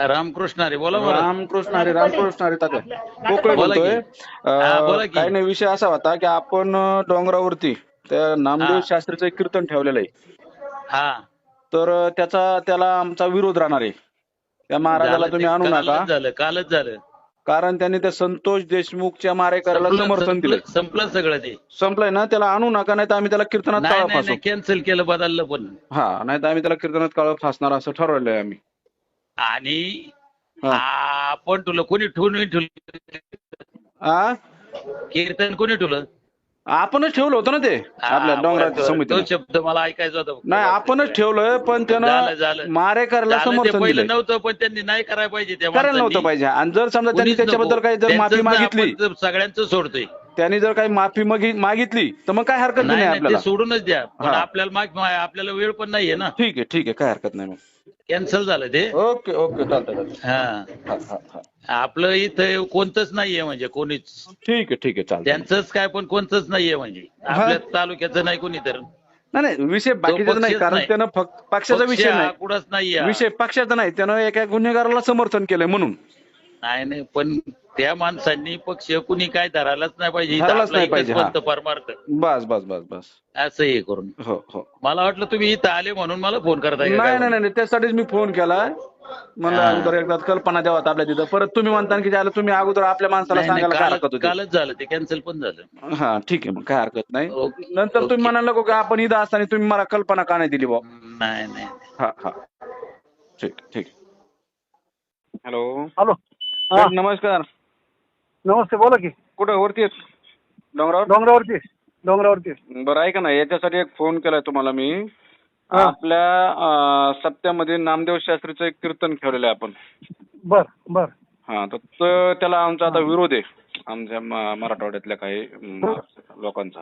रामकृष्ण हरी बोला बोला. रामकृष्ण हरी रामकृष्ण हरी तात्या कोकळे बोला की. बोलतोय. हा, बोला की. काही नाही, विषय असा होता की आपण डोंगरावरती त्या नामदेव हा. शास्त्रीचं एक कीर्तन ठेवलेलं आहे. हा तर त्याला आमचा विरोध राहणार आहे. त्या महाराजाला झालं ते तुम्ही आणू नका, कालच झालं. कारण त्यांनी त्या संतोष देशमुखच्या मारेकऱ्याला समर्थन दिलंय. संपलं सगळं ते. संपलंय ना, त्याला आणू नका, नाही तर आम्ही त्याला कीर्तनात नाही काळं नाही फासू. नाही कॅन्सल केलं, बदललं पण. हा, नाही तर आम्ही त्याला कीर्तनात काळं फासणार असं ठरवलंय आम्ही. आणि हा. आपण तुला कोणी ठेवलं आ? कीर्तन कोणी ठेवलं? आपणच ठेवलं होतं ना ते आपल्या डोंगराच्या तो समितीने. शब्द मला ऐकायचा होता. नाही, आपणच ठेवलं, पण त्यानं झालं. मारेकऱ्याला झालं ते समर्थन पहिलं दिलंय. नव्हतं, पण त्यांनी नाही करायला पाहिजे. त्या करायला नव्हतं माणसांनी. पाहिजे. आणि जर समजा त्यांनी कोणीच त्याच्याबद्दल नको. काही जर माफी त्यांचंच नाही, मागितली, आपण सगळ्यांचं सोडतोय. त्यांनी जर काही माफी मागितली तर मग काय हरकत नाही नाही ते आपल्याला. सोडूनच द्या. पण हा. आपल्याला वेळ पण नाहीये ना. ठीक आहे ठीक आहे, काय हरकत नाही मग. कॅन्सल झालं ते. ओके ओके, चालतंय. हा. हा हा हा, आपलं इथं कोणतंच नाहीये, म्हणजे कोणीच. ठीक आहे चालतंय. त्यांचंच काय, पण कोणतंच नाहीये, म्हणजे आपल्या तालुक्याचं नाही कोणी तर. नाही विषय बाकीचा नाही, पक्षच कारण नाही. त्यानं फक्त पक्षाचा पक्ष विषय हा नाही. कुठंच नाहीये. विषय पक्षाचा नाही, त्यानं एका गुन्हेगाराला समर्थन केलंय म्हणून. नाही पण त्या माणसांनी पक्ष कुणी काय धरायलाच नाही पाहिजे. इथं धरायलाच आपला नाही एकच पाहिजे, हा. पंत परमार्थ. बस बस बस बस. असं हे करून. हो हो. मला वाटलं तुम्ही इथं आले म्हणून मला फोन करताय का नाही काय नाही म्हणून. नाही, त्यासाठीच मी फोन केला. म्हणलं हा. अगोदर एकदा कल्पना द्यावा आपल्या तिथं. परत तुम्ही म्हणता की ज्याला तुम्ही अगोदर आपल्या माणसाला नाही सांगायला काय हरकत होती. कालच झालं ते, कॅन्सल पण झालं. हा ठीक आहे, मग काय हरकत नाही. ओके, नंतर तुम्ही ओके. म्हणाल नको की आपण इथं असताना तुम्ही मला कल्पना का नाही दिली बुवा. नाही हा हा, ठीक. Hello hello. हा, नमस्कार. नमस्ते, बोला की. कुठं वरती आहेत डोंगरावर? डोंगरावरती. बरं, ऐका ना, याच्यासाठी एक फोन केलाय तुम्हाला मी. हा. आपल्या सप्त्यामध्ये नामदेव शास्त्रीचं एक कीर्तन ठेवलेलं आहे आपण. बर. हा, तर त्याला आमचा आता विरोध आहे, आमच्या मराठवाड्यातल्या काही लोकांचा.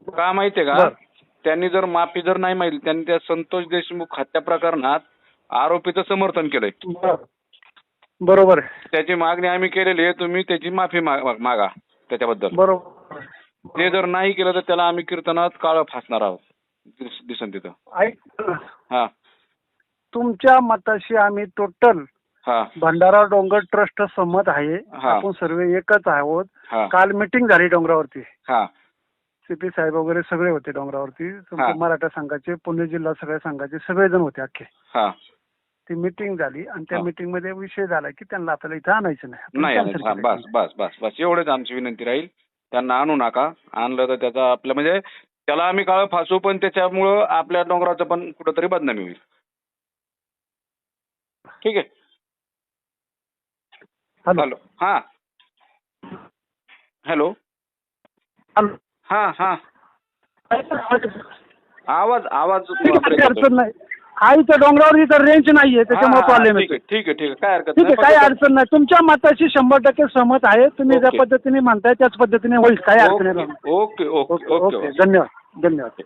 का माहितीये का? बर. त्यांनी जर माफी जर नाही मागितली, त्यांनी त्या संतोष देशमुख हत्या प्रकरणात आरोपीचं समर्थन केलंय. बरोबर आहे. त्याची मागणी आम्ही केलेली आहे, तुम्ही त्याची माफी मागा त्याच्याबद्दल. बरोबर. ते जर नाही केलं तर त्याला आम्ही कीर्तनात काळं फासणार आहोत, दिसन तिथं. ऐक ना, हा तुमच्या मताशी आम्ही टोटल हा भंडारा डोंगर ट्रस्ट सहमत आहे. हा. आपण सर्व एकच आहोत. हा काल मीटिंग झाली डोंगरावरती. हा सीपी साहेब वगैरे सगळे होते डोंगरावरती. तुमचे मराठा संघाचे, पुणे जिल्हा सगळ्या संघाचे सगळेजण होते अख्खे. हा. ती मीटिंग झाली आणि त्या हा. मीटिंग मध्ये विषय झाला की त्यांना आपल्याला इथं आणायचं नाही. आपण नाही, cancel हा, केलं. बस एवढेच आमची विनंती राहील. त्यांना आणू नका. आणलं तर त्याचा आपलं म्हणजे त्याला आम्ही काळं फासू, पण त्याच्यामुळं आपल्या डोंगराचं पण कुठंतरी बदनामी होईल. ठीक आहे. हॅलो. हा हॅलो. हॅलो. हा आवाज ठीक आहे, काही अडचण नाही. आईच्या डोंगरावरती तर रेंज नाहीये, त्याच्यामुळे प्रॉब्लेम ठीक येतो. आहे काय हरकत ठीक आहे, नाही. काही अडचण नाही. तुमच्या मताशी 100% सहमत आहे. तुम्ही ज्या ओके. पद्धतीने म्हणताय त्याच पद्धतीने होईल. काही अडचण नाही. ओके. ओके, धन्यवाद.